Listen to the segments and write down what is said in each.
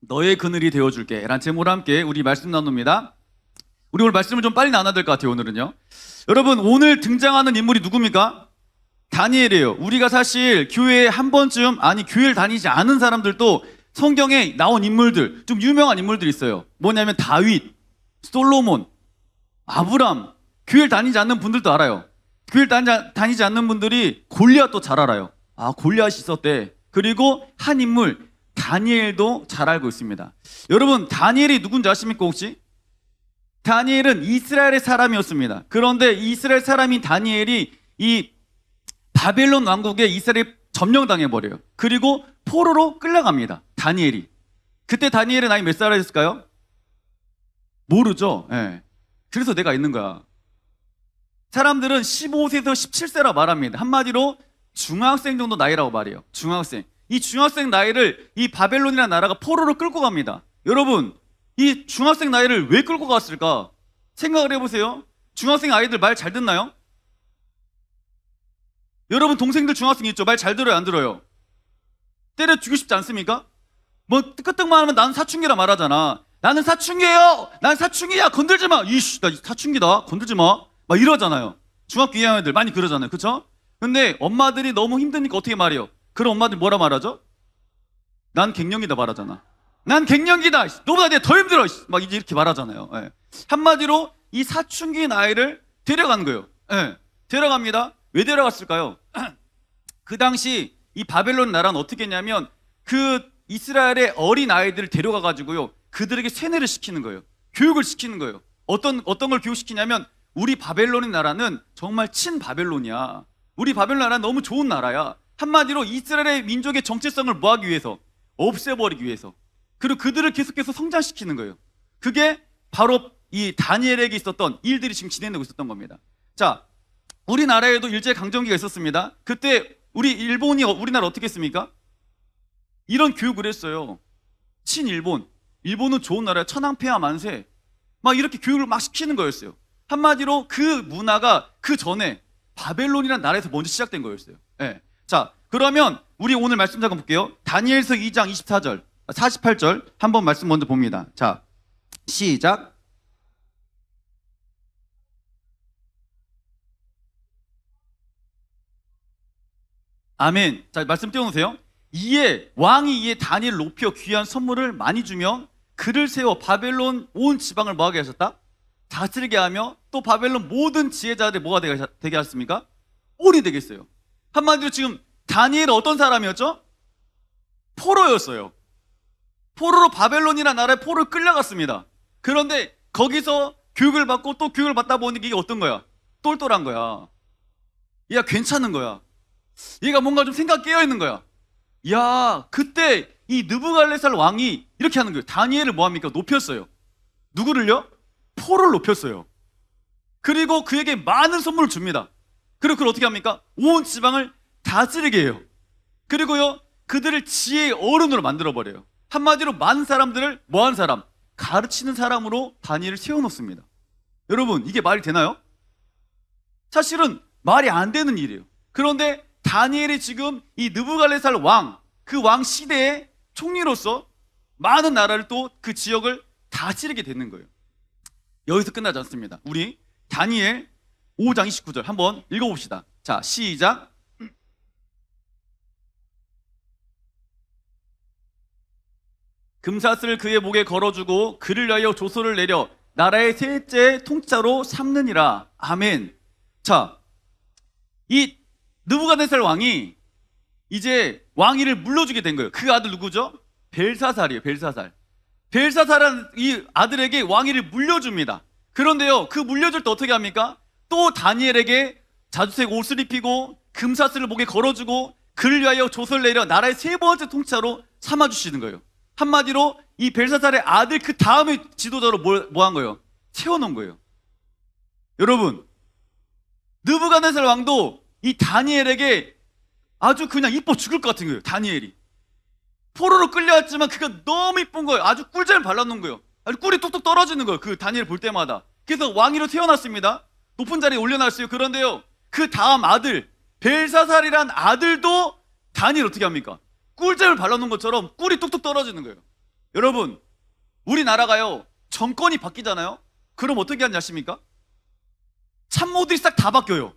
너의 그늘이 되어줄게 라는 제목으로 함께 우리 말씀 나눕니다. 우리 오늘 말씀을 좀 빨리 나눠야 될 것 같아요. 오늘은요, 여러분, 오늘 등장하는 인물이 누굽니까? 다니엘이에요. 우리가 사실 교회에 한 번쯤, 아니 교회를 다니지 않은 사람들도 성경에 나온 인물들, 좀 유명한 인물들이 있어요. 뭐냐면 다윗, 솔로몬, 아브람. 교회를 다니지 않는 분들도 알아요. 교회를 다니지 않는 분들이 골리앗도 잘 알아요. 아, 골리앗이 있었대. 그리고 한 인물 다니엘도 잘 알고 있습니다. 여러분, 다니엘이 누군지 아십니까 혹시? 다니엘은 이스라엘의 사람이었습니다. 그런데 이스라엘 사람인 다니엘이 이 바벨론 왕국에 이스라엘이 점령당해버려요. 그리고 포로로 끌려갑니다. 다니엘이. 그때 다니엘의 나이 몇 살이었을까요? 모르죠. 예. 그래서 내가 있는 거야. 사람들은 15세에서 17세라 말합니다. 한마디로 중학생 정도 나이라고 말해요. 중학생. 이 중학생 나이를 이 바벨론이라는 나라가 포로로 끌고 갑니다. 여러분, 이 중학생 나이를 왜 끌고 갔을까? 생각을 해보세요. 중학생 아이들 말 잘 듣나요? 여러분 동생들 중학생 있죠? 말 잘 들어요, 안 들어요? 때려 죽이고 싶지 않습니까? 뭐 뜨끄떡만 하면 나는 사춘기라 말하잖아. 나는 사춘기예요. 난 사춘기야. 건들지 마. 이씨, 나 사춘기다. 건들지 마. 막 이러잖아요. 중학교 2학년 애들 많이 그러잖아요. 그쵸? 근데 엄마들이 너무 힘드니까 어떻게 말해요? 그럼 엄마들 뭐라 말하죠? 난 갱년기다 말하잖아. 난 갱년기다. 너보다 내가 더 힘들어. 막 이제 이렇게 말하잖아요. 예. 한마디로 이 사춘기 나이를 데려간 거예요. 예. 데려갑니다. 왜 데려갔을까요? 그 당시 이 바벨론 나라는 어떻게 했냐면 그 이스라엘의 어린 아이들을 데려가 가지고요, 그들에게 세뇌를 시키는 거예요. 교육을 시키는 거예요. 어떤 걸 교육시키냐면, 우리 바벨론 나라는 정말 친바벨론이야. 우리 바벨론 나라는 너무 좋은 나라야. 한마디로 이스라엘의 민족의 정체성을 뭐하기 위해서? 없애버리기 위해서. 그리고 그들을 계속해서 성장시키는 거예요. 그게 바로 이 다니엘에게 있었던 일들이 지금 진행되고 있었던 겁니다. 자, 우리나라에도 일제강점기가 있었습니다. 그때 우리 일본이 우리나라 어떻게 했습니까? 이런 교육을 했어요. 친일본. 일본은 좋은 나라야. 천황폐하 만세. 막 이렇게 교육을 막 시키는 거였어요. 한마디로 그 문화가 그 전에 바벨론이라는 나라에서 먼저 시작된 거였어요. 네. 자, 그러면 우리 오늘 말씀 잠깐 볼게요. 다니엘서 2장 24절, 48절 한번 말씀 먼저 봅니다. 자, 시작. 아멘. 자, 말씀 띄워놓으세요. 왕이 이에 다니엘을 높여 귀한 선물을 많이 주며 그를 세워 바벨론 온 지방을 뭐하게 하셨다? 다스리게 하며 또 바벨론 모든 지혜자들이 뭐가 되게 하셨습니까? 꼴이 되겠어요. 한마디로 지금 다니엘은 어떤 사람이었죠? 포로였어요. 포로로 바벨론이라는 나라에 포로를 끌려갔습니다. 그런데 거기서 교육을 받고 또 교육을 받다 보니까 이게 어떤 거야? 똘똘한 거야. 얘가 괜찮은 거야. 얘가 뭔가 좀 생각 깨어있는 거야. 야, 그때 이 느부갈네살 왕이 이렇게 하는 거예요. 다니엘을 뭐합니까? 높였어요. 누구를요? 포로를 높였어요. 그리고 그에게 많은 선물을 줍니다. 그리고 그걸 어떻게 합니까? 온 지방을 다스리게 해요. 그리고요, 그들을 지혜의 어른으로 만들어버려요. 한마디로 많은 사람들을 뭐한 사람? 가르치는 사람으로 다니엘을 세워놓습니다. 여러분, 이게 말이 되나요? 사실은 말이 안 되는 일이에요. 그런데 다니엘이 지금 이 느부갈네살 왕, 그 왕 시대의 총리로서 많은 나라를 또 그 지역을 다스리게 되는 거예요. 여기서 끝나지 않습니다. 우리 다니엘 5장 29절 한번 읽어봅시다. 자, 시작. 금사슬을 그의 목에 걸어주고 그를 위하여 조서를 내려 나라의 셋째 통치자로 삼느니라. 아멘. 자, 이 느부갓네살 왕이 이제 왕위를 물려주게 된 거예요. 그 아들 누구죠? 벨사살이에요. 벨사살은 이 아들에게 왕위를 물려줍니다. 그런데요, 그 물려줄 때 어떻게 합니까? 또 다니엘에게 자주색 옷을 입히고 금사슬을 목에 걸어주고 그를 위하여 조서를 내려 나라의 세 번째 통치자로 삼아주시는 거예요. 한마디로 이 벨사살의 아들 그 다음에 지도자로 뭐 한 거예요? 세워놓은 거예요. 여러분, 느부갓네살 왕도 이 다니엘에게 아주 그냥 이뻐 죽을 것 같은 거예요. 다니엘이 포로로 끌려왔지만 그가 너무 이쁜 거예요. 아주 꿀잼을 발라놓은 거예요. 아주 꿀이 뚝뚝 떨어지는 거예요. 그 다니엘 볼 때마다. 그래서 왕위로 태어났습니다. 높은 자리에 올려놨어요. 그런데요, 그 다음 아들 벨사살이란 아들도 다니엘 어떻게 합니까? 꿀잼을 발라놓은 것처럼 꿀이 뚝뚝 떨어지는 거예요. 여러분, 우리나라가요, 정권이 바뀌잖아요? 그럼 어떻게 하는지 아십니까? 참모들이 싹 다 바뀌어요.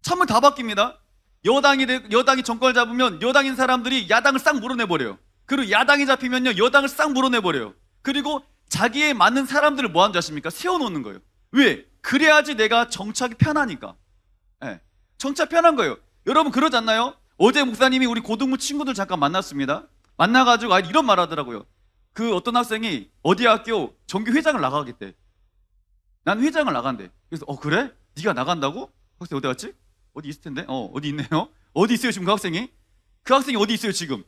참모 다 바뀝니다. 여당이 정권을 잡으면 여당인 사람들이 야당을 싹 물어내버려요. 그리고 야당이 잡히면요, 여당을 싹 물어내버려요. 그리고 자기에 맞는 사람들을 뭐 하는 줄 아십니까? 세워놓는 거예요. 왜? 그래야지 내가 정착이 편하니까. 네. 정착 편한 거예요. 여러분 그러지 않나요? 어제 목사님이 우리 고등부 친구들 잠깐 만났습니다. 만나가지고 이런 말 하더라고요. 그 어떤 학생이 어디 학교 정규 회장을 나가겠대. 난 회장을 나간대. 그래서 그래? 네가 나간다고? 학생 어디 갔지? 어디 있을 텐데? 어디 있네요. 어디 있어요 지금 그 학생이? 그 학생이 어디 있어요 지금?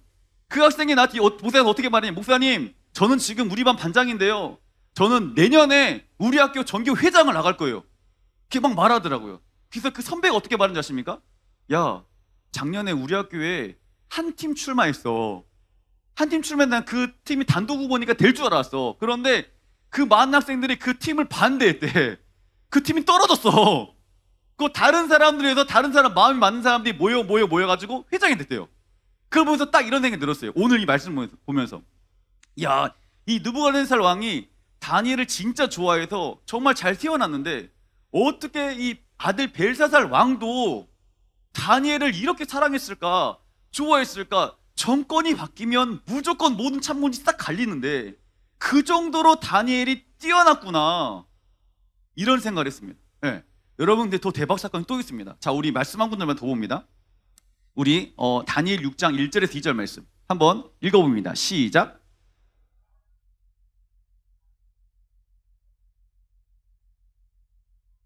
그 학생이 나한테 목사님 어떻게 말하냐? 목사님 저는 지금 우리 반 반장인데요. 저는 내년에 우리 학교 정규 회장을 나갈 거예요. 이렇게 막 말하더라고요. 그래서 그 선배가 어떻게 말하는지 아십니까? 야, 작년에 우리 학교에 한 팀 출마했어. 한 팀 출마했는데 그 팀이 단독 후보니까 될 줄 알았어. 그런데 그 많은 학생들이 그 팀을 반대했대. 그 팀이 떨어졌어. 그 다른 사람들에서 다른 사람 마음이 맞는 사람들이 모여가지고 회장이 됐대요. 그걸 보면서 딱 이런 생각이 들었어요. 오늘 이 말씀 보면서. 야, 이 느부갓네살 왕이 다니엘을 진짜 좋아해서 정말 잘 세워놨는데 어떻게 이 아들 벨사살 왕도 다니엘을 이렇게 사랑했을까? 좋아했을까? 정권이 바뀌면 무조건 모든 참모들이 싹 갈리는데 그 정도로 다니엘이 뛰어났구나. 이런 생각을 했습니다. 네. 여러분 근데 더 대박 사건이 또 있습니다. 자, 우리 말씀 한 군데만 더 봅니다. 우리 다니엘 6장 1절에서 2절 말씀 한번 읽어봅니다. 시작.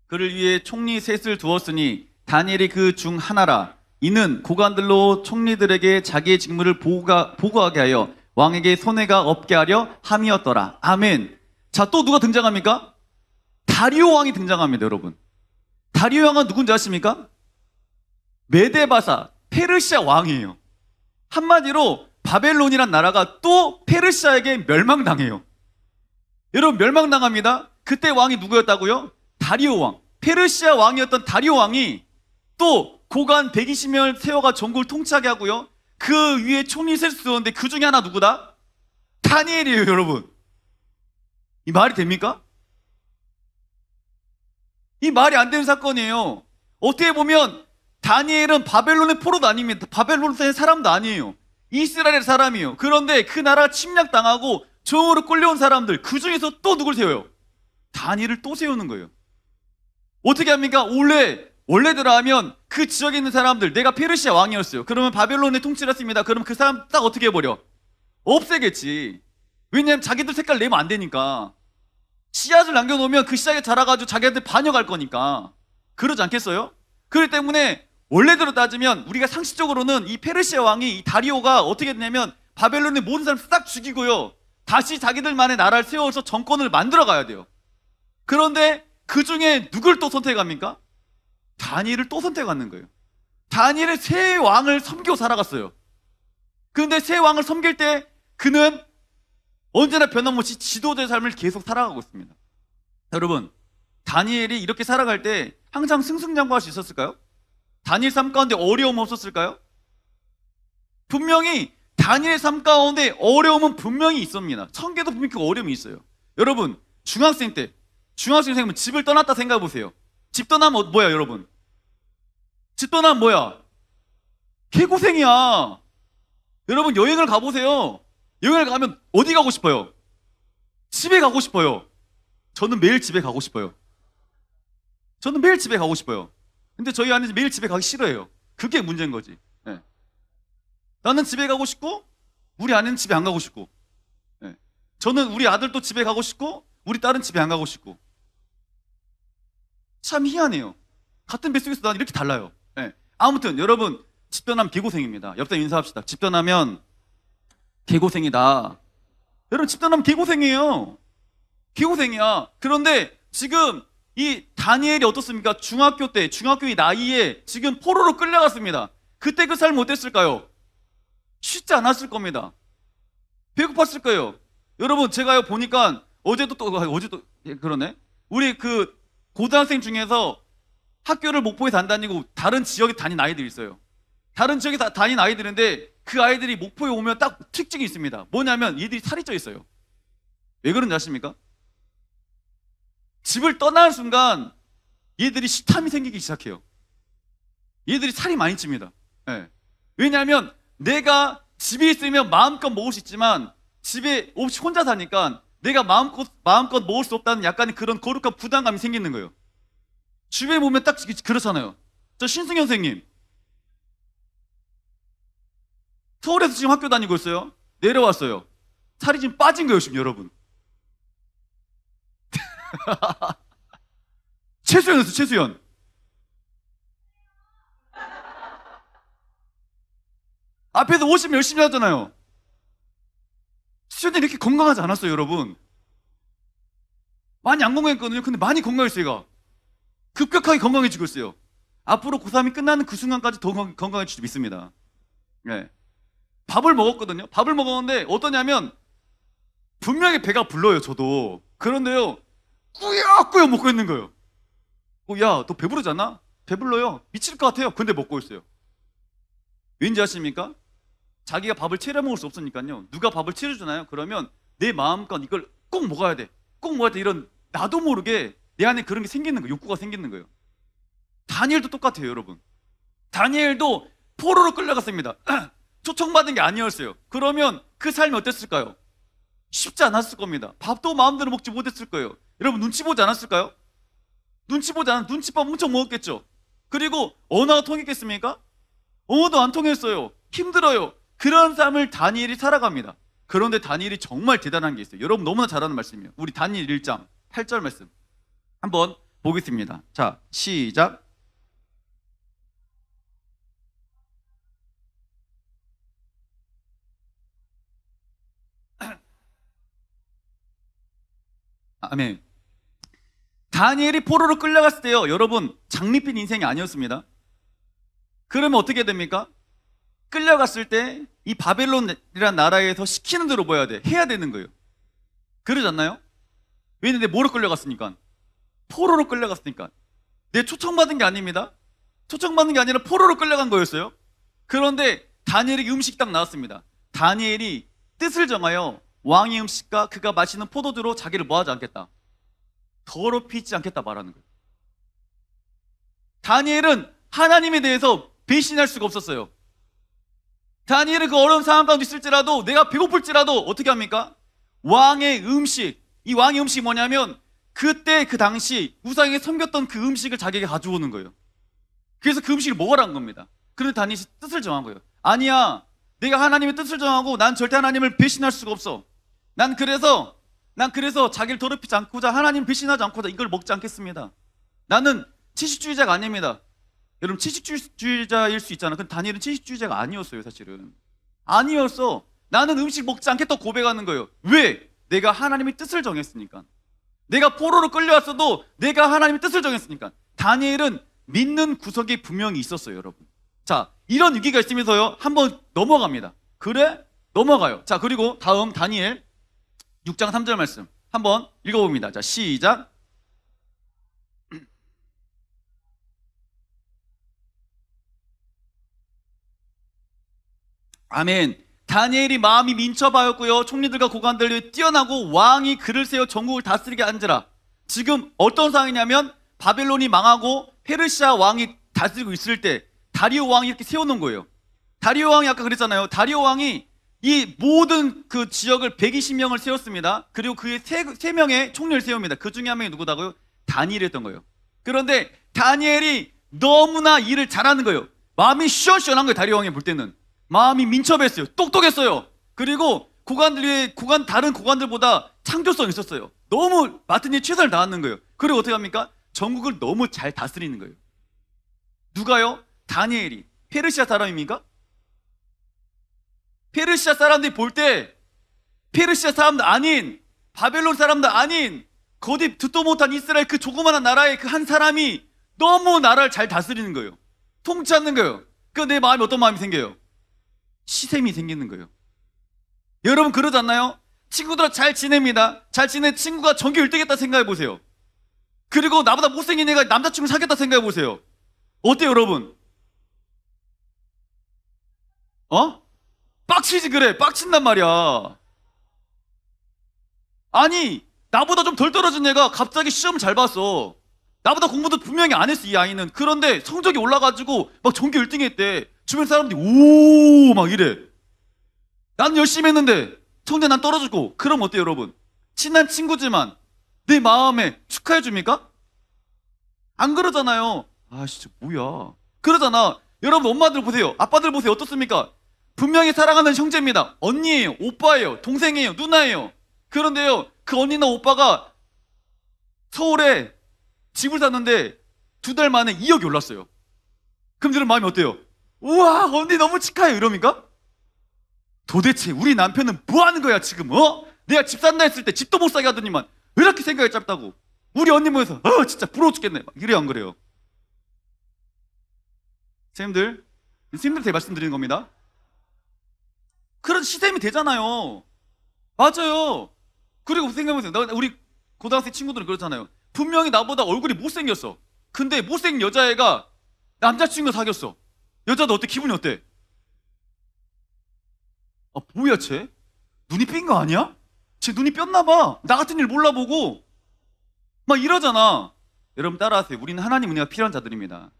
그를 위해 총리 셋을 두었으니 다니엘이 그 중 하나라. 이는 고관들로 총리들에게 자기의 직무를 보고하게 하여 왕에게 손해가 없게 하려 함이었더라. 아멘. 자, 또 누가 등장합니까? 다리오 왕이 등장합니다, 여러분. 다리오 왕은 누군지 아십니까? 메데바사, 페르시아 왕이에요. 한마디로 바벨론이란 나라가 또 페르시아에게 멸망당해요. 여러분 멸망당합니다. 그때 왕이 누구였다고요? 다리오 왕. 페르시아 왕이었던 다리오 왕이 또 고관 120명을 세워가 전국을 통치하게 하고요. 그 위에 총리 셋을 두었는데 그 중에 하나 누구다? 다니엘이에요, 여러분. 이 말이 됩니까? 이 말이 안 되는 사건이에요. 어떻게 보면 다니엘은 바벨론의 포로도 아닙니다. 바벨론의 사람도 아니에요. 이스라엘의 사람이에요. 그런데 그 나라가 침략당하고 종으로 끌려온 사람들, 그 중에서 또 누굴 세워요? 다니엘을 또 세우는 거예요. 어떻게 합니까? 원래대로 하면 그 지역에 있는 사람들, 내가 페르시아 왕이었어요. 그러면 바벨론에 통치를 했습니다. 그러면 그 사람 딱 어떻게 해버려? 없애겠지. 왜냐면 자기들 색깔 내면 안 되니까. 씨앗을 남겨놓으면 그 씨앗에 자라가지고 자기한테 반역할 거니까. 그러지 않겠어요? 그렇기 때문에 원래대로 따지면 우리가 상식적으로는 이 페르시아 왕이 이 다리오가 어떻게 됐냐면 바벨론의 모든 사람 싹 죽이고요. 다시 자기들만의 나라를 세워서 정권을 만들어 가야 돼요. 그런데 그 중에 누굴 또 선택합니까? 다니엘을 또 선택하는 거예요. 다니엘은 새 왕을 섬기고 살아갔어요. 그런데 새 왕을 섬길 때 그는 언제나 변함없이 지도자의 삶을 계속 살아가고 있습니다. 여러분, 다니엘이 이렇게 살아갈 때 항상 승승장구할 수 있었을까요? 다니엘 삶 가운데 어려움 없었을까요? 분명히 다니엘 삶 가운데 어려움은 분명히 있습니다. 청계도 분명히 그 어려움이 있어요. 여러분, 중학생 생각하면 집을 떠났다 생각해 보세요. 집 떠나면 뭐야, 여러분? 집 떠나면 뭐야? 개고생이야. 여러분, 여행을 가보세요. 여행을 가면 어디 가고 싶어요? 집에 가고 싶어요. 저는 매일 집에 가고 싶어요. 근데 저희 아내는 매일 집에 가기 싫어해요. 그게 문제인 거지. 네. 나는 집에 가고 싶고 우리 아내는 집에 안 가고 싶고, 네. 저는 우리 아들도 집에 가고 싶고 우리 딸은 집에 안 가고 싶고. 참 희한해요. 같은 뱃속에서 난 이렇게 달라요. 네. 아무튼 여러분, 집 떠나면 개고생입니다. 옆 사람 인사합시다. 집 떠나면 개고생이다. 여러분, 집 떠나면 개고생이에요. 개고생이야. 그런데 지금 이 다니엘이 어떻습니까? 중학교의 나이에 지금 포로로 끌려갔습니다. 그때 그 삶은 어땠을까요? 쉽지 않았을 겁니다. 배고팠을 거예요. 여러분, 제가요 보니까 어제도 그러네. 우리 그 고등학생 중에서 학교를 목포에서 안 다니고 다른 지역에 다닌 아이들이 있어요. 다른 지역에 다닌 아이들인데 그 아이들이 목포에 오면 딱 특징이 있습니다. 뭐냐면 얘들이 살이 쪄 있어요. 왜 그런지 아십니까? 집을 떠나는 순간 얘들이 식탐이 생기기 시작해요. 얘들이 살이 많이 찝니다. 네. 왜냐하면 내가 집에 있으면 마음껏 먹을 수 있지만 집에 없이 혼자 사니까 내가 마음껏 먹을 수 없다는 약간의 그런 거룩한 부담감이 생기는 거예요. 주변에 보면 딱 그렇잖아요. 저 신승현 선생님 서울에서 지금 학교 다니고 있어요. 내려왔어요. 살이 지금 빠진 거예요, 지금 여러분. 최수연이었어, 최수연. 앞에서 50 열심히 하잖아요. 수연이 이렇게 건강하지 않았어요, 여러분. 많이 안 건강했거든요. 근데 많이 건강했어요, 얘가. 급격하게 건강해지고 있어요. 앞으로 고3이 끝나는 그 순간까지 더 건강해질 수 믿습니다. 네. 밥을 먹었거든요. 밥을 먹었는데 어떠냐면 분명히 배가 불러요, 저도. 그런데요, 꾸역꾸역 먹고 있는 거예요. 야, 너 배부르지 않아? 배불러요. 미칠 것 같아요. 근데 먹고 있어요. 왠지 아십니까? 자기가 밥을 차려 먹을 수 없으니까요. 누가 밥을 차려주나요? 그러면 내 마음껏 이걸 꼭 먹어야 돼. 꼭 먹어야 돼. 이런 나도 모르게 내 안에 그런 게 생기는 거예요. 욕구가 생기는 거예요. 다니엘도 똑같아요, 여러분. 다니엘도 포로로 끌려갔습니다. 초청받은 게 아니었어요. 그러면 그 삶이 어땠을까요? 쉽지 않았을 겁니다. 밥도 마음대로 먹지 못했을 거예요. 여러분 눈치 보지 않았을까요? 눈치밥 엄청 먹었겠죠. 그리고 언어가 통했겠습니까? 언어도 안 통했어요. 힘들어요. 그런 삶을 다니엘이 살아갑니다. 그런데 다니엘이 정말 대단한 게 있어요. 여러분 너무나 잘하는 말씀이에요. 우리 다니엘 1장 8절 말씀 한번 보겠습니다. 자, 시작. 아멘. 다니엘이 포로로 끌려갔을 때요, 여러분 장밋빛 인생이 아니었습니다. 그러면 어떻게 됩니까? 끌려갔을 때 이 바벨론이라는 나라에서 시키는 대로 뭐 해야 돼? 해야 되는 거예요. 그러지 않나요? 왜냐면 뭐로 끌려갔으니까? 포로로 끌려갔으니까. 내 초청받은 게 아닙니다. 초청받은 게 아니라 포로로 끌려간 거였어요. 그런데 다니엘이 음식 딱 나왔습니다. 다니엘이 뜻을 정하여 왕의 음식과 그가 마시는 포도주로 자기를 뭐하지 않겠다, 더럽히지 않겠다 말하는 거예요. 다니엘은 하나님에 대해서 배신할 수가 없었어요. 다니엘은 그 어려운 상황 가운데 있을지라도, 내가 배고플지라도 어떻게 합니까? 왕의 음식, 이 왕의 음식이 뭐냐면 그때 그 당시 우상에게 섬겼던 그 음식을 자기에게 가져오는 거예요. 그래서 그 음식을 먹으라는 겁니다. 그런데 다니엘이 뜻을 정한 거예요. 아니야, 내가 하나님의 뜻을 정하고 난 절대 하나님을 배신할 수가 없어. 난 그래서 자기를 더럽히지 않고자, 하나님 배신하지 않고자 이걸 먹지 않겠습니다. 나는 채식주의자가 아닙니다. 여러분 채식주의자일 수 있잖아. 근데 다니엘은 채식주의자가 아니었어요. 사실은 아니었어. 나는 음식 먹지 않겠다고 고백하는 거예요. 왜? 내가 하나님의 뜻을 정했으니까. 내가 포로로 끌려왔어도 내가 하나님의 뜻을 정했으니까. 다니엘은 믿는 구석이 분명히 있었어요, 여러분. 자, 이런 위기가 있으면서요, 한번 넘어갑니다. 그래? 넘어가요. 자, 그리고 다음 다니엘 6장 3절 말씀 한번 읽어봅니다. 자, 시작. 아멘. 다니엘이 마음이 민첩하였고요, 총리들과 고관들이 뛰어나고 왕이 그를 세워 전국을 다스리게 앉으라. 지금 어떤 상황이냐면 바벨론이 망하고 페르시아 왕이 다스리고 있을 때 다리오 왕이 이렇게 세워놓은 거예요. 다리오 왕이 아까 그랬잖아요. 다리오 왕이 이 모든 그 지역을 120명을 세웠습니다. 그리고 그의 3명의 총리를 세웁니다. 그 중에 한 명이 누구다고요? 다니엘이었던 거예요. 그런데 다니엘이 너무나 일을 잘하는 거예요. 마음이 시원시원한 거예요. 다리오 왕이 볼 때는 마음이 민첩했어요. 똑똑했어요. 그리고 다른 고관들보다 창조성이 있었어요. 너무 맡은 일 최선을 다하는 거예요. 그리고 어떻게 합니까? 전국을 너무 잘 다스리는 거예요. 누가요? 다니엘이. 페르시아 사람입니까? 페르시아 사람들이 볼 때 페르시아 사람들 아닌, 바벨론 사람들 아닌, 거기 듣도 못한 이스라엘 그 조그마한 나라의 그 한 사람이 너무 나라를 잘 다스리는 거예요. 통치하는 거예요. 그 내 마음에 어떤 마음이 생겨요? 시샘이 생기는 거예요. 여러분 그러지 않나요? 친구들과 잘 지냅니다. 잘 지낸 친구가 전교 1등 했다 생각해 보세요. 그리고 나보다 못생긴 애가 남자친구 사귀었다 생각해 보세요. 어때요, 여러분? 빡치지 그래. 빡친단 말이야. 아니 나보다 좀 덜 떨어진 애가 갑자기 시험을 잘 봤어. 나보다 공부도 분명히 안 했어 이 아이는. 그런데 성적이 올라가지고 막 전교 1등 했대. 주변 사람들이 오 막 이래. 나는 열심히 했는데 성적 난 떨어지고. 그럼 어때요 여러분? 친한 친구지만 내 마음에 축하해 줍니까? 안 그러잖아요. 아 진짜 뭐야. 그러잖아. 여러분 엄마들 보세요. 아빠들 보세요. 어떻습니까? 분명히 사랑하는 형제입니다. 언니예요, 오빠예요, 동생이에요, 누나예요. 그런데요 그 언니나 오빠가 서울에 집을 샀는데 2달 만에 2억이 올랐어요. 그럼 여러분 마음이 어때요? 우와 언니 너무 축하해 이럽니까? 도대체 우리 남편은 뭐 하는 거야 지금? 내가 집 산다 했을 때 집도 못 사게 하더니만 왜 이렇게 생각이 짧다고. 우리 언니 모여서 진짜 부러워 죽겠네 막 이래요 안 그래요? 선생님들한테 말씀드리는 겁니다. 그런 시스템이 되잖아요. 맞아요. 그리고 생각해보세요. 우리 고등학생 친구들은 그렇잖아요. 분명히 나보다 얼굴이 못생겼어. 근데 못생긴 여자애가 남자친구 사귀었어. 여자도 어때? 기분이 어때? 아 뭐야 쟤? 눈이 삔 거 아니야? 쟤 눈이 뼈나봐. 나 같은 일 몰라보고 막 이러잖아. 여러분 따라하세요. 우리는 하나님 은혜가 필요한 자들입니다.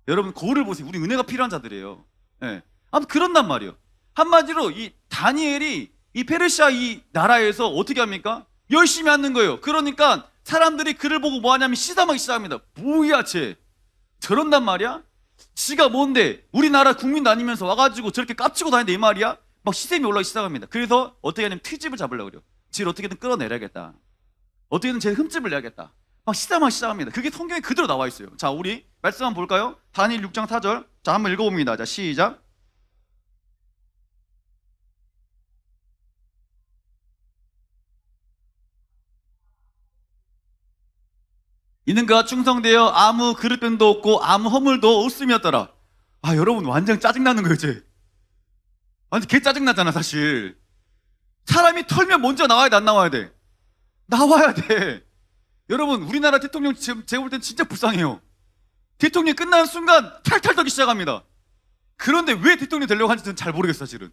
여러분 거울을 보세요. 우리 은혜가 필요한 자들이에요. 네. 아무튼 그런단 말이에요. 한마디로 이 다니엘이 이 페르시아 이 나라에서 어떻게 합니까? 열심히 하는 거예요. 그러니까 사람들이 그를 보고 뭐 하냐면 시담하기 시작합니다. 뭐야 쟤 저런단 말이야? 지가 뭔데 우리나라 국민도 아니면서 와가지고 저렇게 깝치고 다니는데 이 말이야? 막 시샘이 올라가기 시작합니다. 그래서 어떻게 하냐면 트집을 잡으려고 그래요. 쟤를 어떻게든 끌어내려야겠다. 어떻게든 쟤 흠집을 내야겠다. 막 시담하기 시작합니다. 그게 성경에 그대로 나와 있어요. 자 우리 말씀 한번 볼까요? 다니엘 6장 4절. 자 한번 읽어봅니다. 자 시작. 이는 그가 충성되어 아무 그릇됨도 없고 아무 허물도 없음이었더라. 아 여러분 완전 짜증나는 거예요 쟤. 완전 개 짜증나잖아 사실. 사람이 털면 먼저 나와야 돼 안 나와야 돼? 나와야 돼. 여러분 우리나라 대통령 제가 볼 땐 진짜 불쌍해요. 대통령이 끝나는 순간 탈탈 떨기 시작합니다. 그런데 왜 대통령이 되려고 하는지는 잘 모르겠어 사실은.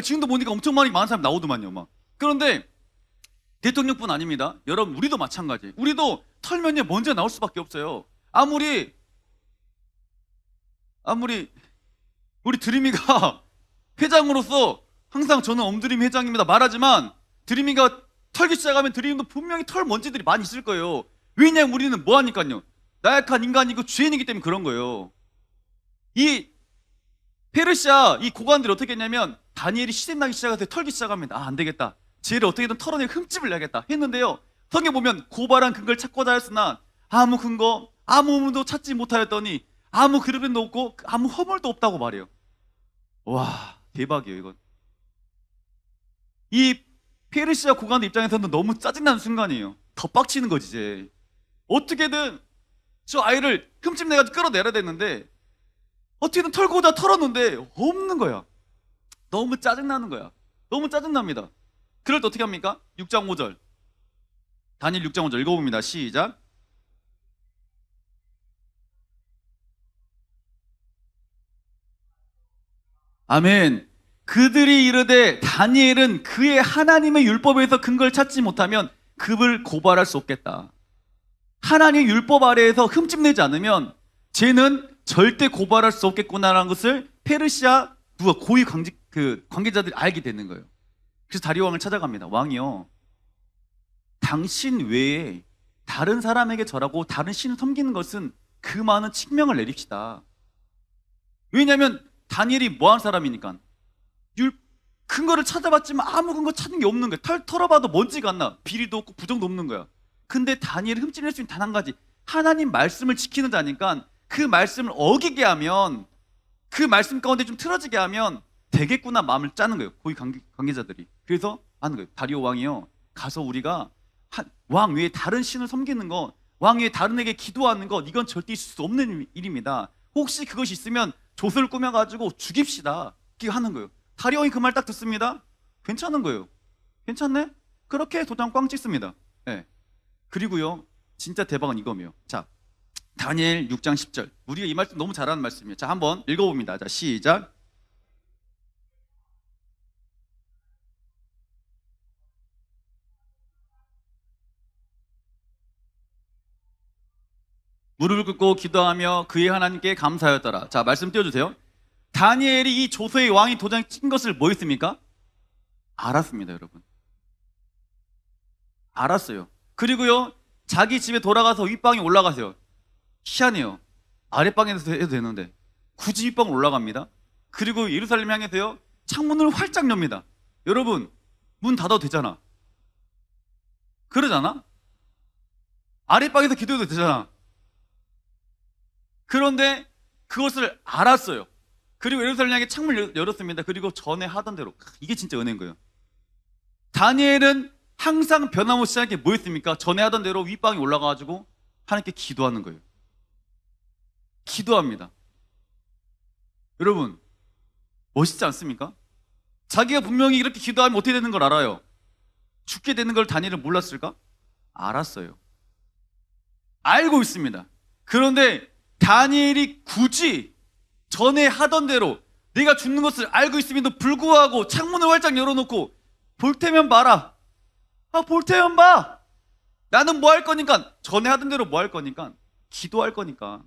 지금도 보니까 엄청 많은 사람 나오더만요 막. 그런데 대통령뿐 아닙니다. 여러분 우리도 마찬가지. 우리도 털면요 먼저 나올 수밖에 없어요. 아무리 우리 드림이가 회장으로서 항상 저는 엄드림 회장입니다 말하지만 드림이가 털기 시작하면 드림도 분명히 털 먼지들이 많이 있을 거예요. 왜냐면 우리는 뭐 하니까요? 나약한 인간이고 죄인이기 때문에 그런 거예요. 이 페르시아 이 고관들이 어떻게 했냐면 다니엘이 시샘나기 시작해서 털기 시작합니다. 안 되겠다. 쟤를 어떻게든 털어내고 흠집을 내야겠다 했는데요. 성경 보면 고발한 근거를 찾고자 하였으나 아무 근거 아무 의문도 찾지 못하였더니 아무 그릇도 없고 아무 허물도 없다고 말해요. 와 대박이에요 이건. 이 페르시아 고관들 입장에서는 너무 짜증나는 순간이에요. 더 빡치는 거지 이제. 어떻게든 저 아이를 흠집 내가지고 끌어내야 되는데 어떻게든 털고자 털었는데 없는 거야. 너무 짜증나는 거야. 너무 짜증납니다. 그럴 때 어떻게 합니까? 6장 5절 다니엘 6장 5절 읽어봅니다. 시작. 아멘. 그들이 이르되 다니엘은 그의 하나님의 율법에서 근거를 찾지 못하면 그를 고발할 수 없겠다. 하나님의 율법 아래에서 흠집내지 않으면 쟤는 절대 고발할 수 없겠구나라는 것을 페르시아 고위 관계자들이 알게 되는 거예요. 그래서 다리오 왕을 찾아갑니다. 왕이요, 당신 외에 다른 사람에게 절하고 다른 신을 섬기는 것은 그 많은 칙명을 내립시다. 왜냐하면 다니엘이 뭐한 사람이니까 근거를 찾아봤지만 아무 근거 찾는 게 없는 거야. 털어봐도 먼지가 안 나. 비리도 없고 부정도 없는 거야. 근데 다니엘이 흠집낼 수 있는 단 한 가지, 하나님 말씀을 지키는 자니까 그 말씀을 어기게 하면, 그 말씀 가운데 좀 틀어지게 하면 되겠구나 마음을 짜는 거예요. 고위 관계자들이. 그래서 하는 거예요. 다리오 왕이요, 가서 우리가 왕 외에 다른 신을 섬기는 것, 왕 외에 다른 에게 기도하는 것, 이건 절대 있을 수 없는 일입니다. 혹시 그것이 있으면 조서를 꾸며가지고 죽입시다. 이렇게 하는 거예요. 다리오 왕이 그 말 딱 듣습니다. 괜찮은 거예요. 괜찮네? 그렇게 도장 꽝 찍습니다. 네. 그리고요, 진짜 대박은 이거며. 자, 다니엘 6장 10절. 우리가 이 말씀 너무 잘하는 말씀이에요. 자, 한번 읽어봅니다. 자, 시작. 무릎을 꿇고 기도하며 그의 하나님께 감사하였더라. 자, 말씀 띄워주세요. 다니엘이 이 조서의 왕이 도장 찍은 것을 뭐 했습니까? 알았습니다, 여러분. 알았어요. 그리고요, 자기 집에 돌아가서 윗방에 올라가세요. 희한해요. 아랫방에서 해도 되는데 굳이 윗방으로 올라갑니다. 그리고 예루살렘 향해서요, 창문을 활짝 엽니다. 여러분, 문 닫아도 되잖아. 그러잖아? 아랫방에서 기도해도 되잖아. 그런데 그것을 알았어요. 그리고 예루살렘 향해 창문을 열었습니다. 그리고 전에 하던 대로. 이게 진짜 은혜인 거예요. 다니엘은 항상 변함없이 하는 게 뭐였습니까? 전에 하던 대로 윗방에 올라가가지고 하나님께 기도하는 거예요. 기도합니다. 여러분, 멋있지 않습니까? 자기가 분명히 이렇게 기도하면 어떻게 되는 걸 알아요. 죽게 되는 걸 다니엘은 몰랐을까? 알았어요. 알고 있습니다. 그런데 다니엘이 굳이 전에 하던 대로 내가 죽는 것을 알고 있음에도 불구하고 창문을 활짝 열어놓고 볼 테면 봐라. 볼 테면 봐. 나는 뭐 할 거니까, 전에 하던 대로 뭐 할 거니까, 기도할 거니까.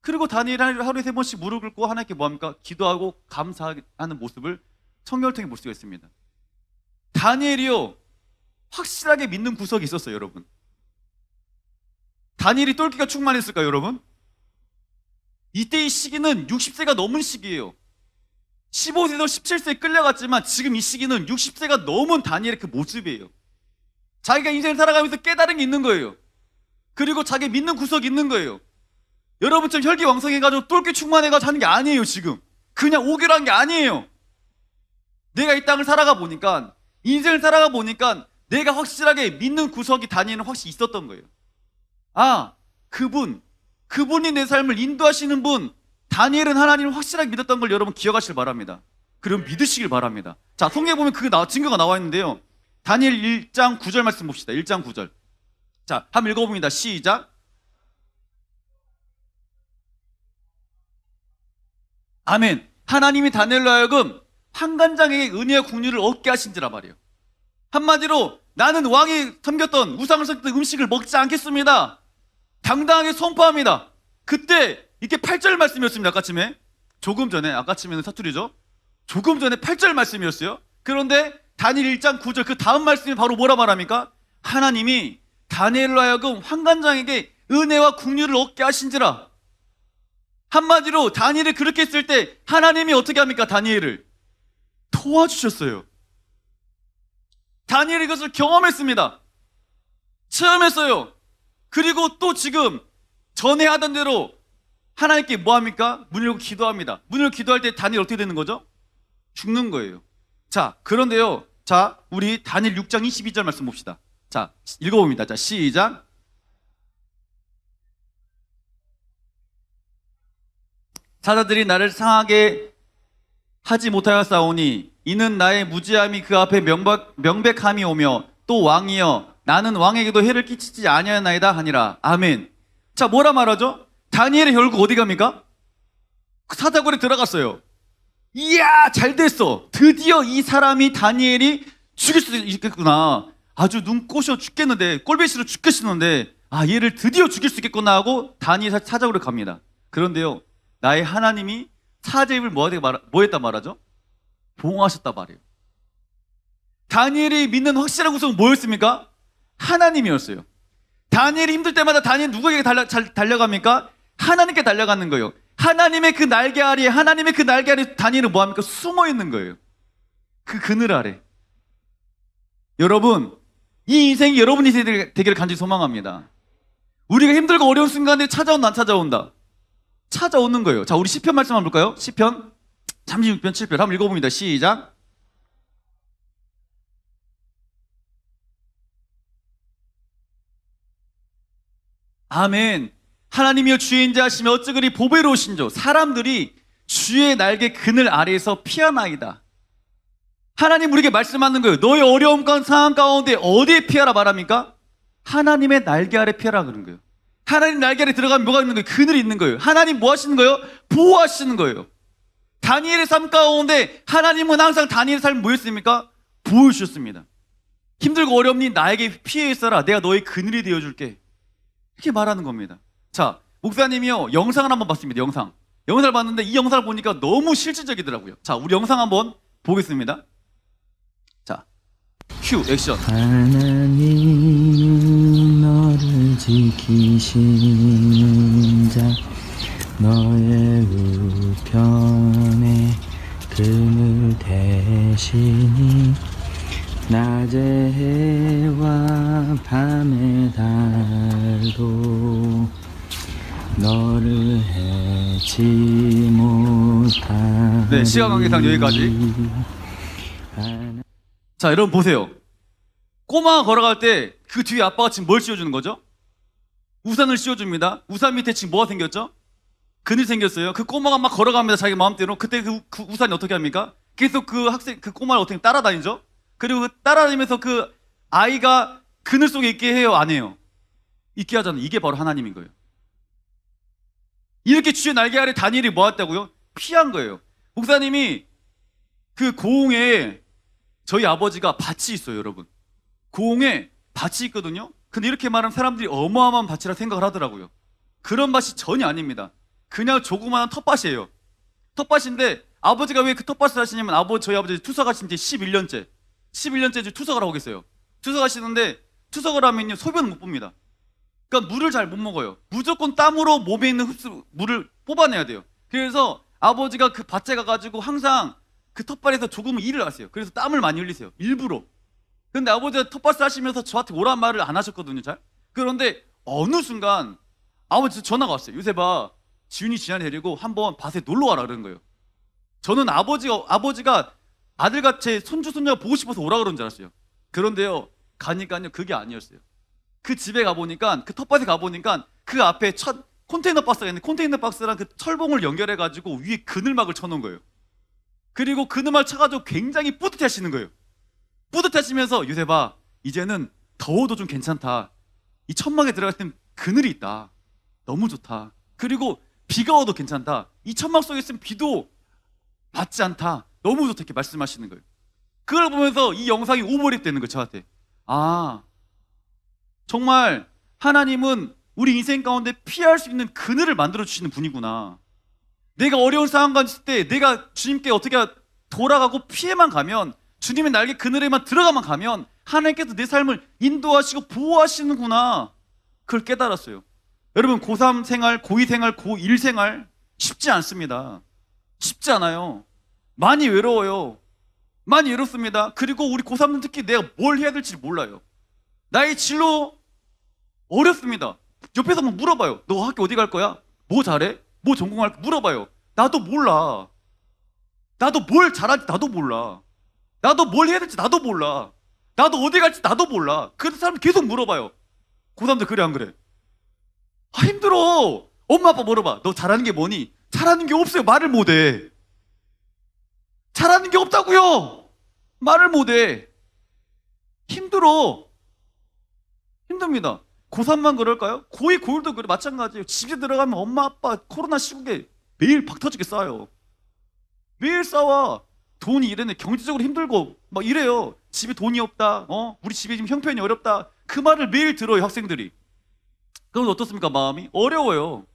그리고 다니엘이 하루에 3번씩 무릎 꿇고 하나님께 뭐 합니까? 기도하고 감사하는 모습을 성경을 통해 볼 수가 있습니다. 다니엘이요, 확실하게 믿는 구석이 있었어요, 여러분. 다니엘이 똘끼가 충만했을까요, 여러분? 이때 이 시기는 60세가 넘은 시기예요. 15세에서 17세에 끌려갔지만 지금 이 시기는 60세가 넘은 다니엘의 그 모습이에요. 자기가 인생을 살아가면서 깨달은 게 있는 거예요. 그리고 자기 믿는 구석이 있는 거예요. 여러분처럼 혈기왕성해가지고 똘끼 충만해가지고 하는 게 아니에요. 지금 그냥 오기로 한 게 아니에요. 내가 이 땅을 살아가 보니까, 인생을 살아가 보니까 내가 확실하게 믿는 구석이 다니엘은 확실히 있었던 거예요. 그분이 내 삶을 인도하시는 분, 다니엘은 하나님을 확실하게 믿었던 걸 여러분 기억하시길 바랍니다. 그럼 믿으시길 바랍니다. 자, 성경에 보면 증거가 나와 있는데요. 다니엘 1장 9절 말씀 봅시다. 1장 9절. 자, 한번 읽어봅니다. 시작. 아멘. 하나님이 다니엘로 하여금 환관장에게 은혜와 국류를 얻게 하신지라 말이에요. 한마디로 나는 왕이 섬겼던 우상을 섬겼던 음식을 먹지 않겠습니다. 당당하게 선포합니다. 그때 이게 8절 말씀이었습니다. 아까쯤에는 사투리죠. 조금 전에 8절 말씀이었어요. 그런데 다니엘 1장 9절 그 다음 말씀이 바로 뭐라 말합니까? 하나님이 다니엘로 하여금 환관장에게 은혜와 국류를 얻게 하신지라. 한마디로 다니엘을 그렇게 했을 때 하나님이 어떻게 합니까? 다니엘을 도와주셨어요. 다니엘이 이것을 경험했습니다. 체험했어요. 그리고 또 지금 전에 하던 대로 하나님께 뭐 합니까? 문을 열고 기도합니다. 문을 기도할 때 다니엘 어떻게 되는 거죠? 죽는 거예요. 자, 그런데요. 자, 우리 다니엘 6장 22절 말씀 봅시다. 자, 읽어봅니다. 자, 시작. 사자들이 나를 상하게 하지 못하였사오니 이는 나의 무지함이 그 앞에 명백함이 오며 또 왕이여 나는 왕에게도 해를 끼치지 아니하였나이다 하니라. 아멘. 자, 뭐라 말하죠? 다니엘이 결국 어디 갑니까? 사자굴에 들어갔어요. 이야, 잘 됐어. 드디어 이 사람이 다니엘이 죽일 수 있겠구나. 아주 눈 꼬셔 죽겠는데, 꼴배시로 죽겠는데, 얘를 드디어 죽일 수 있겠구나 하고 다니엘 사자굴에 갑니다. 그런데요, 나의 하나님이 사자입을 뭐 했단 말하죠? 보호하셨단 말이에요. 다니엘이 믿는 확실한 구성은 뭐였습니까? 하나님이었어요. 다니엘이 힘들 때마다 다니엘 누구에게 달려갑니까? 하나님께 달려가는 거예요. 하나님의 그 날개 아래 다니엘은 뭐합니까? 숨어 있는 거예요. 그 그늘 아래. 여러분, 이 인생이 여러분 인생이 되기를 간절히 소망합니다. 우리가 힘들고 어려운 순간에 찾아온다, 안 찾아온다? 찾아오는 거예요. 자, 우리 시편 말씀 한번 볼까요? 시편 36편 7편 한번 읽어봅니다. 시작. 아멘. 하나님이여 주의 인자하시며 어찌 그리 보배로우신조. 사람들이 주의 날개 그늘 아래에서 피하나이다. 하나님 우리에게 말씀하는 거예요. 너의 어려움 상황 가운데 어디에 피하라 말합니까? 하나님의 날개 아래 피하라 그런 거예요. 하나님 날개 아래 들어가면 뭐가 있는 거예요? 그늘이 있는 거예요. 하나님 뭐 하시는 거예요? 보호하시는 거예요. 다니엘의 삶 가운데 하나님은 항상 다니엘의 삶을 뭐 했습니까? 보여주셨습니다. 힘들고 어렵니 나에게 피해 있어라. 내가 너의 그늘이 되어줄게. 이렇게 말하는 겁니다. 자, 목사님이요 영상을 한번 봤습니다. 영상을 봤는데 이 영상을 보니까 너무 실질적이더라고요. 자, 우리 영상 한번 보겠습니다. 자, 큐 액션. 하나님 너를 지키신 자 너의 우편에 그늘 대시니 낮의 해와 밤의 달도 너를 해치 못하리. 네, 시간 관계상 여기까지. 자, 여러분 보세요. 꼬마가 걸어갈 때 그 뒤에 아빠가 지금 뭘 씌워주는 거죠? 우산을 씌워줍니다. 우산 밑에 지금 뭐가 생겼죠? 그늘이 생겼어요. 그 꼬마가 막 걸어갑니다. 자기 마음대로. 그때 그 우산이 어떻게 합니까? 계속 그 꼬마를 어떻게 따라다니죠? 그리고 따라다니면서 그 아이가 그늘 속에 있게 해요? 안 해요? 있게 하잖아요. 이게 바로 하나님인 거예요. 이렇게 주의 날개 아래 다니엘이 뭐 했다고요? 피한 거예요. 목사님이 그 고흥에 저희 아버지가 밭이 있어요, 여러분. 고흥에 밭이 있거든요. 근데 이렇게 말하면 사람들이 어마어마한 밭이라 생각을 하더라고요. 그런 밭이 전혀 아닙니다. 그냥 조그마한 텃밭이에요. 텃밭인데 아버지가 왜 그 텃밭을 하시냐면 저희 아버지 투석하신 지 11년째 지금 투석을 하고 계세요. 투석하시는데 투석을 하면요 소변을 못 봅니다. 그러니까 물을 잘 못 먹어요. 무조건 땀으로 몸에 있는 물을 뽑아내야 돼요. 그래서 아버지가 그 밭에 가가지고 항상 그 텃밭에서 조금은 일을 하세요. 그래서 땀을 많이 흘리세요. 일부러. 근데 아버지가 텃밭을 하시면서 저한테 오란 말을 안 하셨거든요, 잘. 그런데 어느 순간 아버지 전화가 왔어요. 요새 지훈이 지한이 데리고 한번 밭에 놀러 와라 그러는 거예요. 저는 아버지가 아들같이 손주 손녀가 보고 싶어서 오라 그런 줄 알았어요. 그런데요, 가니까요 그게 아니었어요. 그 집에 가보니까, 그 텃밭에 가보니까 그 앞에 컨테이너 박스가 있는데 컨테이너 박스랑 그 철봉을 연결해가지고 위에 그늘막을 쳐놓은 거예요. 그리고 그늘막을 쳐가지고 굉장히 뿌듯해 하시는 거예요. 뿌듯해 하시면서 요새 이제는 더워도 좀 괜찮다. 이 천막에 들어갈 땐 그늘이 있다. 너무 좋다. 그리고 비가 와도 괜찮다. 이 천막 속에 있으면 비도 맞지 않다. 너무 좋다. 이렇게 말씀하시는 거예요. 그걸 보면서 이 영상이 오버랩 되는 거예요, 저한테. 아, 정말 하나님은 우리 인생 가운데 피할 수 있는 그늘을 만들어주시는 분이구나. 내가 어려운 상황과 있을 때 내가 주님께 어떻게 돌아가고 피해만 가면, 주님의 날개 그늘에만 들어가만 가면 하나님께서 내 삶을 인도하시고 보호하시는구나. 그걸 깨달았어요. 여러분, 고3 생활, 고2 생활, 고1 생활 쉽지 않습니다. 쉽지 않아요. 많이 외로워요. 많이 외롭습니다. 그리고 우리 고3은 특히 내가 뭘 해야 될지 몰라요. 나의 진로 어렵습니다. 옆에서 막 물어봐요. 너 학교 어디 갈 거야? 뭐 잘해? 뭐 전공할 거야? 물어봐요. 나도 몰라. 나도 뭘 잘할지 나도 몰라. 나도 뭘 해야 될지 나도 몰라. 나도 어디 갈지 나도 몰라. 그래서 사람들 계속 물어봐요. 고3들 그래 안 그래? 아, 힘들어. 엄마 아빠 물어봐. 너 잘하는 게 뭐니? 잘하는 게 없어요. 말을 못해. 잘하는 게 없다고요. 말을 못해. 힘들어. 힘듭니다. 고3만 그럴까요? 고2, 고1도 그래. 마찬가지예요. 집에 들어가면 엄마 아빠 코로나 시국에 매일 박 터지게 싸워요. 매일 싸워. 돈이 이래네. 경제적으로 힘들고 막 이래요. 집에 돈이 없다. 우리 집에 지금 형편이 어렵다. 그 말을 매일 들어요, 학생들이. 그럼 어떻습니까? 마음이 어려워요.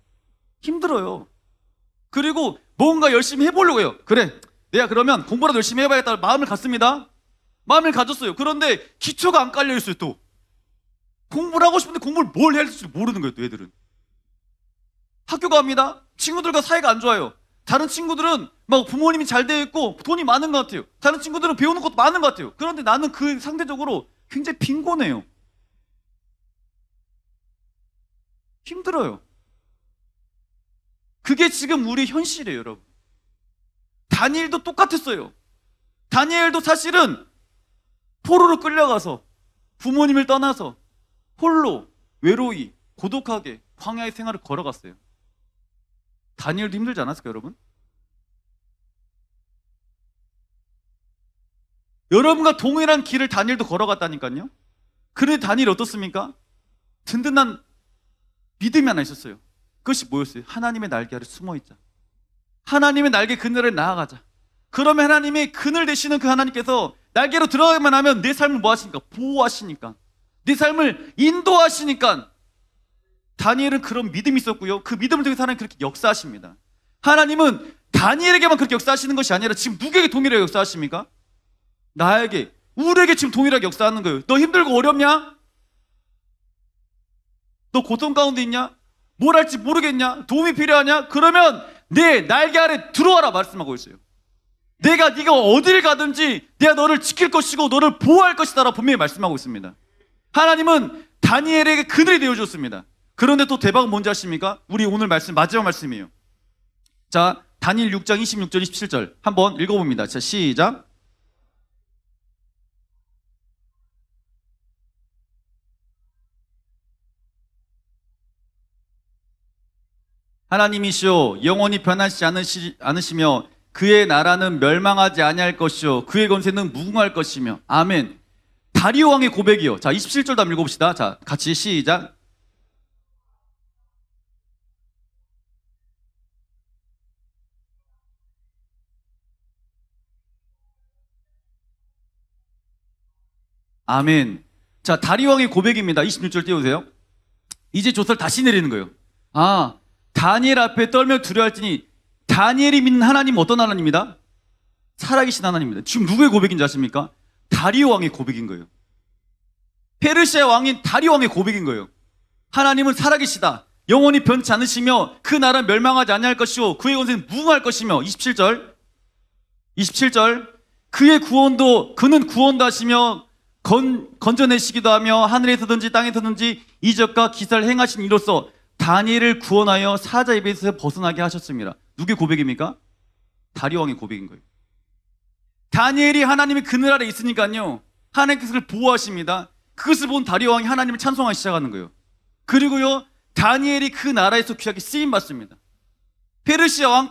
힘들어요. 그리고 뭔가 열심히 해보려고 해요. 그래, 내가 그러면 공부라도 열심히 해봐야겠다 마음을 갖습니다. 마음을 가졌어요. 그런데 기초가 안 깔려있어요. 또 공부를 하고 싶은데 공부를 뭘 해야 될지 모르는 거예요. 또 애들은 학교 갑니다. 친구들과 사이가 안 좋아요. 다른 친구들은 막 부모님이 잘 되어 있고 돈이 많은 것 같아요. 다른 친구들은 배우는 것도 많은 것 같아요. 그런데 나는 그 상대적으로 굉장히 빈곤해요. 힘들어요. 그게 지금 우리 현실이에요, 여러분. 다니엘도 똑같았어요. 다니엘도 사실은 포로로 끌려가서 부모님을 떠나서 홀로 외로이 고독하게 광야의 생활을 걸어갔어요. 다니엘도 힘들지 않았을까요, 여러분? 여러분과 동일한 길을 다니엘도 걸어갔다니까요. 그런데 다니엘이 어떻습니까? 든든한 믿음이 하나 있었어요. 그것이 뭐였어요? 하나님의 날개 아래 숨어있자. 하나님의 날개 그늘에 나아가자. 그러면 하나님의 그늘 되시는 그 하나님께서 날개로 들어가기만 하면 내 삶을 뭐 하시니까? 보호하시니까. 내 삶을 인도하시니까 다니엘은 그런 믿음이 있었고요. 그 믿음을 통해서 하나님 그렇게 역사하십니다. 하나님은 다니엘에게만 그렇게 역사하시는 것이 아니라 지금 누구에게 동일하게 역사하십니까? 나에게, 우리에게 지금 동일하게 역사하는 거예요. 너 힘들고 어렵냐? 너 고통 가운데 있냐? 뭘 할지 모르겠냐? 도움이 필요하냐? 그러면 내 날개 아래 들어와라 말씀하고 있어요. 네가 어딜 가든지 내가 너를 지킬 것이고 너를 보호할 것이다 라고 분명히 말씀하고 있습니다. 하나님은 다니엘에게 그늘이 되어줬습니다. 그런데 또 대박은 뭔지 아십니까? 우리 오늘 말씀 마지막 말씀이에요. 자, 다니엘 6장 26절 27절 한번 읽어봅니다. 자, 시작. 하나님이시오 영원히 변하지 않으시며 그의 나라는 멸망하지 아니할 것이요 그의 권세는 무궁할 것이며. 아멘. 다리오 왕의 고백이요. 자, 27절도 한번 읽어봅시다. 자, 같이 시작. 아멘. 자, 다리오 왕의 고백입니다. 26절 띄워주세요. 이제 조서를 다시 내리는 거예요. 아, 다니엘 앞에 떨며 두려워할지니. 다니엘이 믿는 하나님은 어떤 하나님이다? 살아계신 하나님입니다. 지금 누구의 고백인지 아십니까? 다리오 왕의 고백인 거예요. 페르시아 왕인 다리오 왕의 고백인 거예요. 하나님은 살아계시다. 영원히 변치 않으시며 그 나라는 멸망하지 아니할 것이요 그의 권세는 무궁할 것이며. 27절 그는 구원도 하시며 건져내시기도 하며 하늘에서든지 땅에서든지 이적과 기사를 행하신 이로써 다니엘을 구원하여 사자 입에서 벗어나게 하셨습니다. 누구의 고백입니까? 다리오 왕의 고백인 거예요. 다니엘이 하나님의 그늘 아래 있으니까요 하나님께서 그를 보호하십니다. 그것을 본 다리오 왕이 하나님을 찬송하기 시작하는 거예요. 그리고요 다니엘이 그 나라에서 귀하게 쓰임받습니다. 페르시아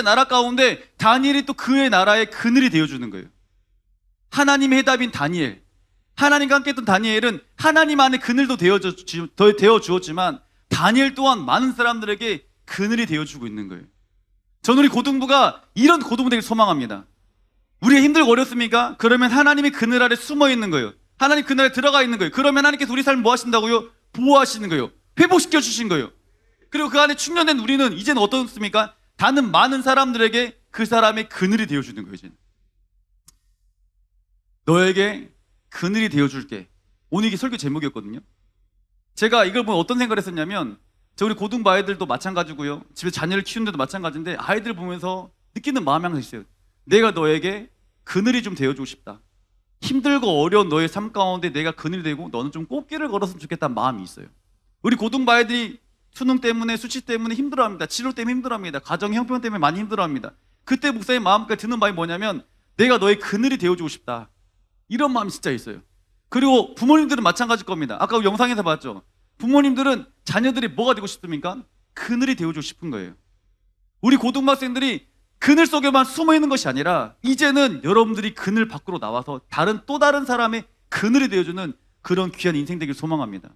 나라 가운데 다니엘이 또 그의 나라의 그늘이 되어주는 거예요. 하나님의 해답인 다니엘, 하나님과 함께 했던 다니엘은 하나님 안에 그늘도 되어주었지만 다니엘 또한 많은 사람들에게 그늘이 되어주고 있는 거예요. 저는 우리 고등부가 이런 고등부 되길 소망합니다. 우리가 힘들고 어렵습니까? 그러면 하나님의 그늘 아래 숨어 있는 거예요. 하나님 그늘 아래 들어가 있는 거예요. 그러면 하나님께서 우리 삶을 뭐 하신다고요? 보호하시는 거예요. 회복시켜 주신 거예요. 그리고 그 안에 충전된 우리는 이제는 어떻습니까? 다른 많은 사람들에게 그 사람의 그늘이 되어주는 거예요. 이제는 너에게 그늘이 되어줄게. 오늘 이게 설교 제목이었거든요. 제가 이걸 보면 어떤 생각을 했었냐면 우리 고등부 아이들도 마찬가지고요. 집에 자녀를 키우는데도 마찬가지인데 아이들 보면서 느끼는 마음이 항상 있어요. 내가 너에게 그늘이 좀 되어주고 싶다. 힘들고 어려운 너의 삶 가운데 내가 그늘이 되고 너는 좀 꽃길을 걸었으면 좋겠다는 마음이 있어요. 우리 고등부 아이들이 수능 때문에 수치 때문에 힘들어합니다. 치료 때문에 힘들어합니다. 가정 형편 때문에 많이 힘들어합니다. 그때 목사님 마음까지 드는 마음이 뭐냐면 내가 너의 그늘이 되어주고 싶다. 이런 마음이 진짜 있어요. 그리고 부모님들은 마찬가지일 겁니다. 아까 영상에서 봤죠. 부모님들은 자녀들이 뭐가 되고 싶습니까? 그늘이 되어주고 싶은 거예요. 우리 고등학생들이 그늘 속에만 숨어 있는 것이 아니라 이제는 여러분들이 그늘 밖으로 나와서 또 다른 사람의 그늘이 되어주는 그런 귀한 인생 되길 소망합니다.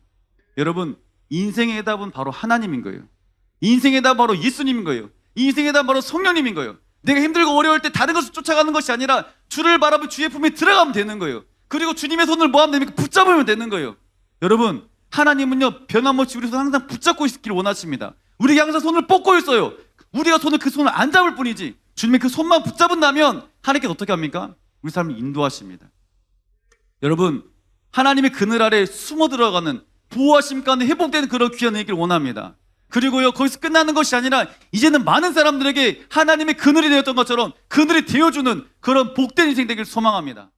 여러분, 인생의 해답은 바로 하나님인 거예요. 인생의 해답은 바로 예수님인 거예요. 인생의 해답은 바로 성령님인 거예요. 내가 힘들고 어려울 때 다른 것을 쫓아가는 것이 아니라 주를 바라보며 주의 품에 들어가면 되는 거예요. 그리고 주님의 손을 뭐 하면 됩니까? 붙잡으면 되는 거예요. 여러분, 하나님은요 변함없이 우리 손 항상 붙잡고 있기를 원하십니다. 우리에게 항상 손을 뻗고 있어요. 우리가 그 손을 안 잡을 뿐이지 주님의 그 손만 붙잡은다면 하나님께서 어떻게 합니까? 우리 삶을 인도하십니다. 여러분, 하나님의 그늘 아래 숨어 들어가는 보호하심 가운데 회복되는 그런 귀한 얘기를 원합니다. 그리고요 거기서 끝나는 것이 아니라 이제는 많은 사람들에게 하나님의 그늘이 되었던 것처럼 그늘이 되어주는 그런 복된 인생 되기를 소망합니다.